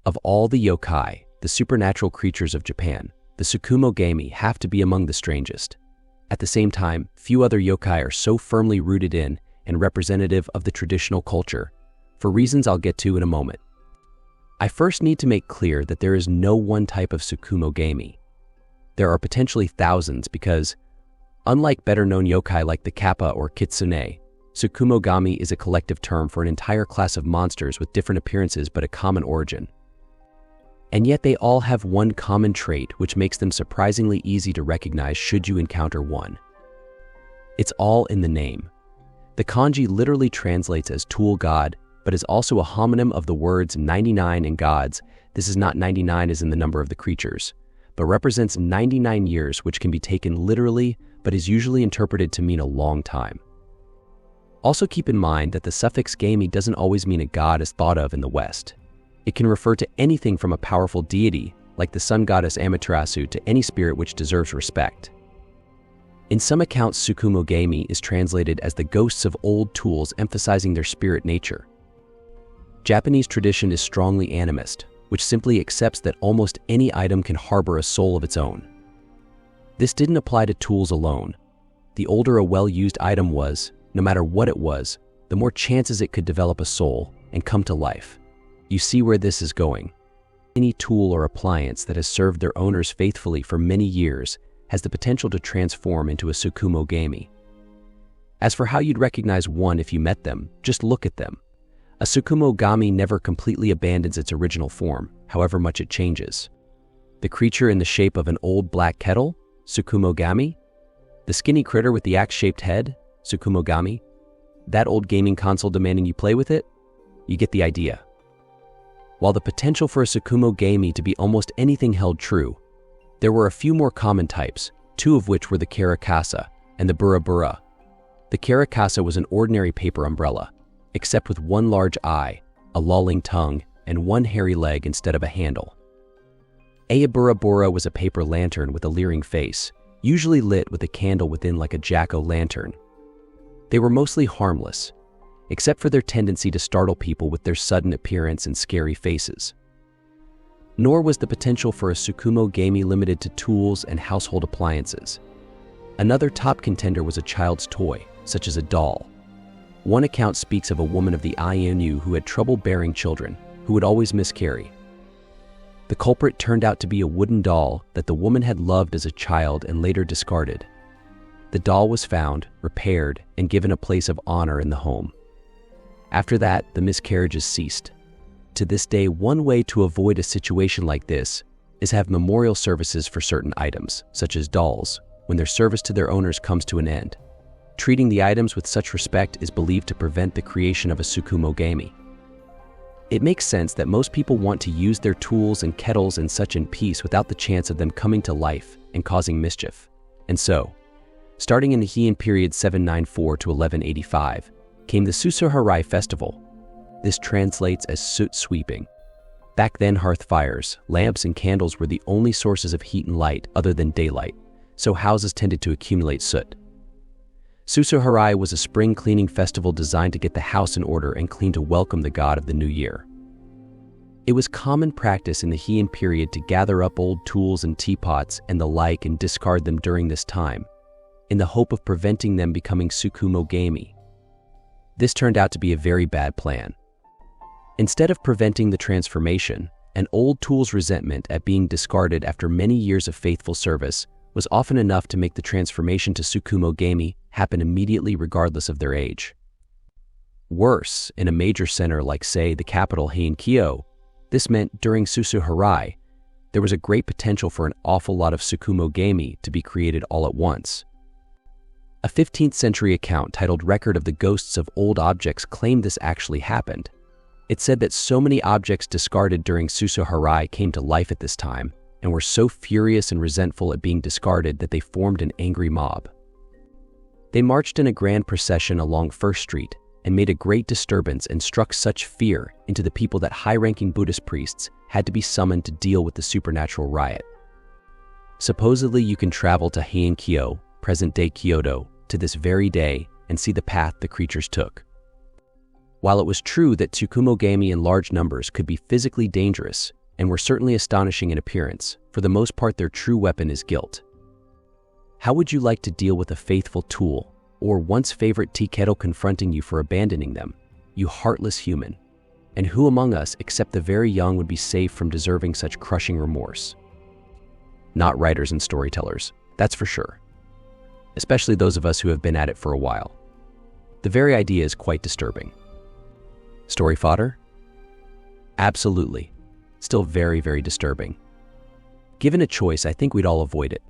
Of all the yokai, the supernatural creatures of Japan, the Tsukumo-Gami have to be among the strangest. At the same time, few other yokai are so firmly rooted in and representative of the traditional culture, for reasons I'll get to in a moment. I first need to make clear that there is no one type of Tsukumo-Gami. There are potentially thousands because, unlike better-known yokai like the kappa or kitsune, Tsukumo-Gami is a collective term for an entire class of monsters with different appearances but a common origin. And yet they all have one common trait which makes them surprisingly easy to recognize should you encounter one. It's all in the name. The kanji literally translates as tool god, but is also a homonym of the words 99 and gods. This is not 99 as in the number of the creatures, but represents 99 years, which can be taken literally, but is usually interpreted to mean a long time. Also keep in mind that the suffix gami doesn't always mean a god as thought of in the West. It can refer to anything from a powerful deity, like the sun goddess Amaterasu, to any spirit which deserves respect. In some accounts, Tsukumo-Gami is translated as the ghosts of old tools, emphasizing their spirit nature. Japanese tradition is strongly animist, which simply accepts that almost any item can harbor a soul of its own. This didn't apply to tools alone. The older a well-used item was, no matter what it was, the more chances it could develop a soul and come to life. You see where this is going. Any tool or appliance that has served their owners faithfully for many years has the potential to transform into a Tsukumo-Gami. As for how you'd recognize one if you met them, just look at them. A Tsukumo-Gami never completely abandons its original form, however much it changes. The creature in the shape of an old black kettle, Tsukumo-Gami. The skinny critter with the axe-shaped head, Sukumogami. That old gaming console demanding you play with it? You get the idea. While the potential for a Tsukumo-Gami to be almost anything held true, there were a few more common types, two of which were the karakasa and the burabura. The karakasa was an ordinary paper umbrella, except with one large eye, a lolling tongue, and one hairy leg instead of a handle. A burabura was a paper lantern with a leering face, usually lit with a candle within like a jack-o'-lantern. They were mostly harmless, except for their tendency to startle people with their sudden appearance and scary faces. Nor was the potential for a Tsukumo-Gami limited to tools and household appliances. Another top contender was a child's toy, such as a doll. One account speaks of a woman of the Ainu who had trouble bearing children, who would always miscarry. The culprit turned out to be a wooden doll that the woman had loved as a child and later discarded. The doll was found, repaired, and given a place of honor in the home. After that, the miscarriages ceased. To this day, one way to avoid a situation like this is have memorial services for certain items, such as dolls, when their service to their owners comes to an end. Treating the items with such respect is believed to prevent the creation of a Tsukumo-Gami. It makes sense that most people want to use their tools and kettles and such in peace without the chance of them coming to life and causing mischief. And so, starting in the Heian period 794 to 1185, came the Susuharai festival. This translates as soot sweeping. Back then, hearth fires, lamps, and candles were the only sources of heat and light other than daylight, so houses tended to accumulate soot. Susuharai was a spring cleaning festival designed to get the house in order and clean to welcome the god of the new year. It was common practice in the Heian period to gather up old tools and teapots and the like and discard them during this time, in the hope of preventing them becoming Tsukumo-Gami. This turned out to be a very bad plan. Instead of preventing the transformation, an old tool's resentment at being discarded after many years of faithful service was often enough to make the transformation to Tsukumo-Gami happen immediately regardless of their age. Worse, in a major center like, say, the capital Heian-Kyo, this meant during Susuharai, there was a great potential for an awful lot of Tsukumo-Gami to be created all at once. A 15th century account titled Record of the Ghosts of Old Objects claimed this actually happened. It said that so many objects discarded during Susuharai came to life at this time and were so furious and resentful at being discarded that they formed an angry mob. They marched in a grand procession along First Street and made a great disturbance and struck such fear into the people that high-ranking Buddhist priests had to be summoned to deal with the supernatural riot. Supposedly, you can travel to Heian-Kyo, present-day Kyoto, to this very day and see the path the creatures took. While it was true that Tsukumo-Gami in large numbers could be physically dangerous and were certainly astonishing in appearance, for the most part their true weapon is guilt. How would you like to deal with a faithful tool or once favorite tea kettle confronting you for abandoning them, you heartless human? And who among us except the very young would be safe from deserving such crushing remorse? Not writers and storytellers, that's for sure. Especially those of us who have been at it for a while. The very idea is quite disturbing. Story fodder? Absolutely. Still very, very disturbing. Given a choice, I think we'd all avoid it.